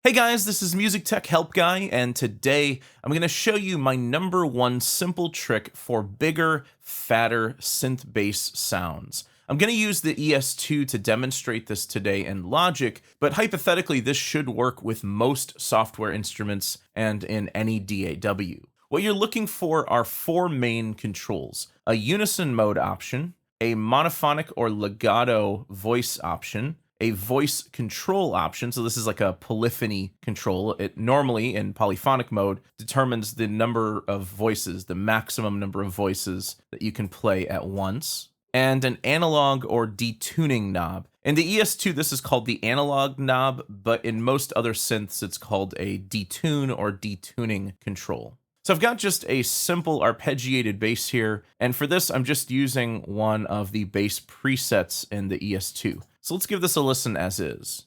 Hey guys, this is MusicTechHelpGuy, and today I'm going to show you my #1 simple trick for bigger, fatter synth bass sounds. I'm going to use the ES2 to demonstrate this today in Logic, but hypothetically this should work with most software instruments and in any DAW. What you're looking for are 4 main controls: a unison mode option, a monophonic or legato voice option, a voice control option. So this is like a polyphony control. It normally in polyphonic mode determines the number of voices, the maximum number of voices that you can play at once, and an analog or detuning knob. In the ES2, this is called the analog knob, but in most other synths, it's called a detune or detuning control. So I've got just a simple arpeggiated bass here, and for this, I'm just using one of the bass presets in the ES2. So let's give this a listen as is.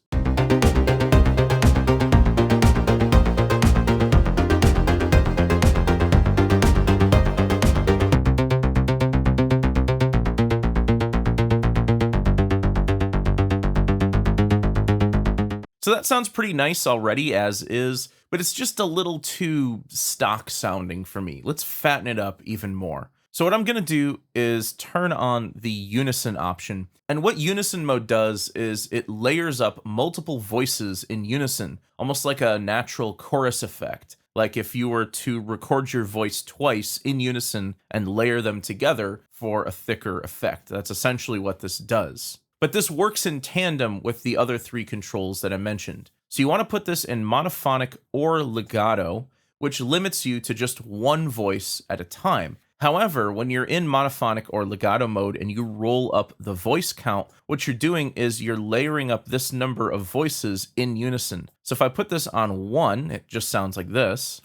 So that sounds pretty nice already as is, but it's just a little too stock sounding for me. Let's fatten it up even more. So what I'm going to do is turn on the unison option. And what unison mode does is it layers up multiple voices in unison, almost like a natural chorus effect. Like if you were to record your voice twice in unison and layer them together for a thicker effect. That's essentially what this does. But this works in tandem with the other 3 controls that I mentioned. So you want to put this in monophonic or legato, which limits you to just one voice at a time. However, when you're in monophonic or legato mode and you roll up the voice count, what you're doing is you're layering up this number of voices in unison. So if I put this on 1, it just sounds like this.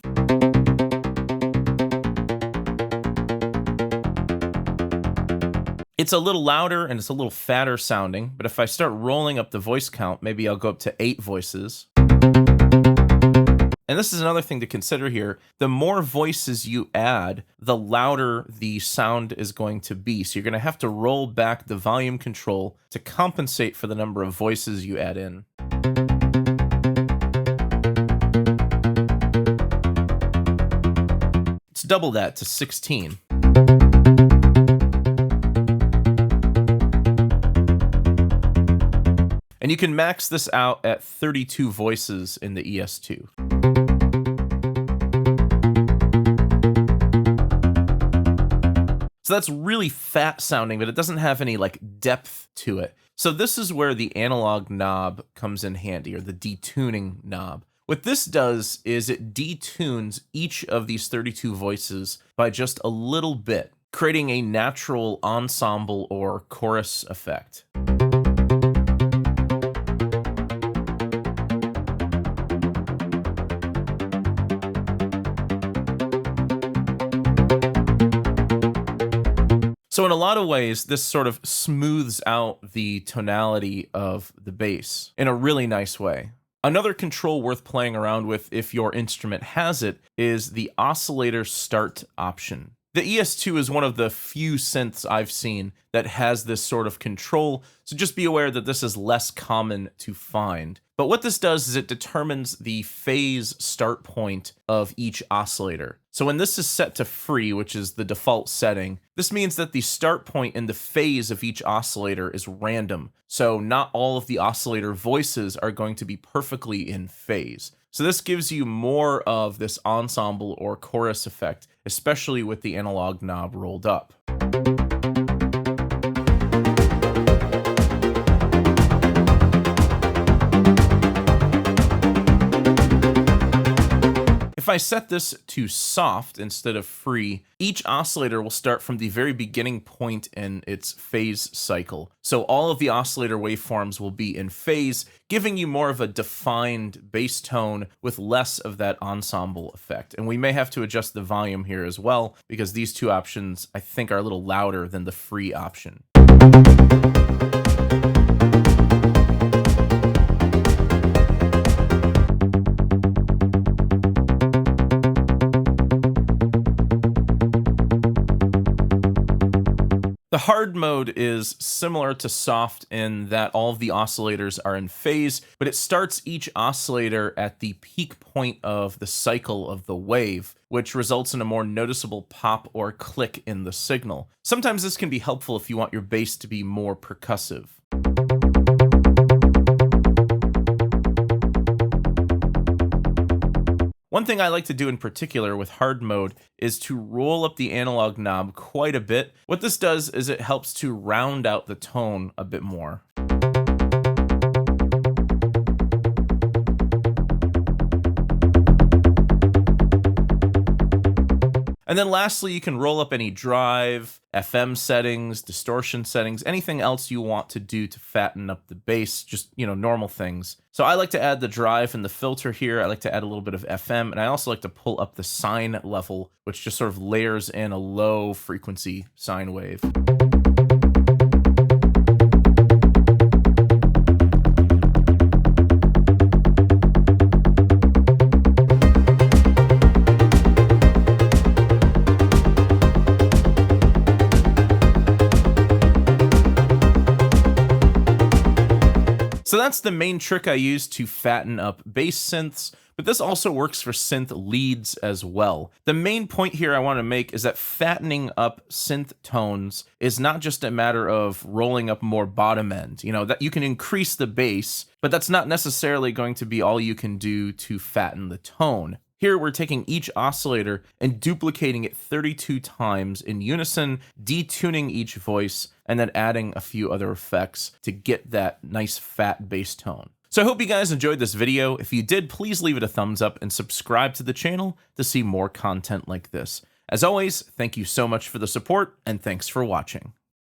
It's a little louder and it's a little fatter sounding, but if I start rolling up the voice count, maybe I'll go up to 8 voices. And this is another thing to consider here. The more voices you add, the louder the sound is going to be. So you're going to have to roll back the volume control to compensate for the number of voices you add in. Let's double that to 16. And you can max this out at 32 voices in the ES2. So that's really fat sounding, but it doesn't have any like depth to it. So this is where the analog knob comes in handy, or the detuning knob. What this does is it detunes each of these 32 voices by just a little bit, creating a natural ensemble or chorus effect. So in a lot of ways, this sort of smooths out the tonality of the bass in a really nice way. Another control worth playing around with if your instrument has it is the oscillator start option. The ES2 is one of the few synths I've seen that has this sort of control, so just be aware that this is less common to find. But what this does is it determines the phase start point of each oscillator. So when this is set to free, which is the default setting, this means that the start point and the phase of each oscillator is random. So not all of the oscillator voices are going to be perfectly in phase. So this gives you more of this ensemble or chorus effect, especially with the analog knob rolled up. If I set this to soft instead of free, each oscillator will start from the very beginning point in its phase cycle. So all of the oscillator waveforms will be in phase, giving you more of a defined bass tone with less of that ensemble effect. And we may have to adjust the volume here as well, because these 2 options I think are a little louder than the free option. The hard mode is similar to soft in that all of the oscillators are in phase, but it starts each oscillator at the peak point of the cycle of the wave, which results in a more noticeable pop or click in the signal. Sometimes this can be helpful if you want your bass to be more percussive. One thing I like to do in particular with hard mode is to roll up the analog knob quite a bit. What this does is it helps to round out the tone a bit more. And then lastly, you can roll up any drive, FM settings, distortion settings, anything else you want to do to fatten up the bass, just, normal things. So I like to add the drive and the filter here. I like to add a little bit of FM, and I also like to pull up the sine level, which just sort of layers in a low frequency sine wave. So that's the main trick I use to fatten up bass synths, but this also works for synth leads as well. The main point here I want to make is that fattening up synth tones is not just a matter of rolling up more bottom end. That you can increase the bass, but that's not necessarily going to be all you can do to fatten the tone. Here we're taking each oscillator and duplicating it 32 times in unison, detuning each voice, and then adding a few other effects to get that nice fat bass tone. So I hope you guys enjoyed this video. If you did, please leave it a thumbs up and subscribe to the channel to see more content like this. As always, thank you so much for the support, and thanks for watching.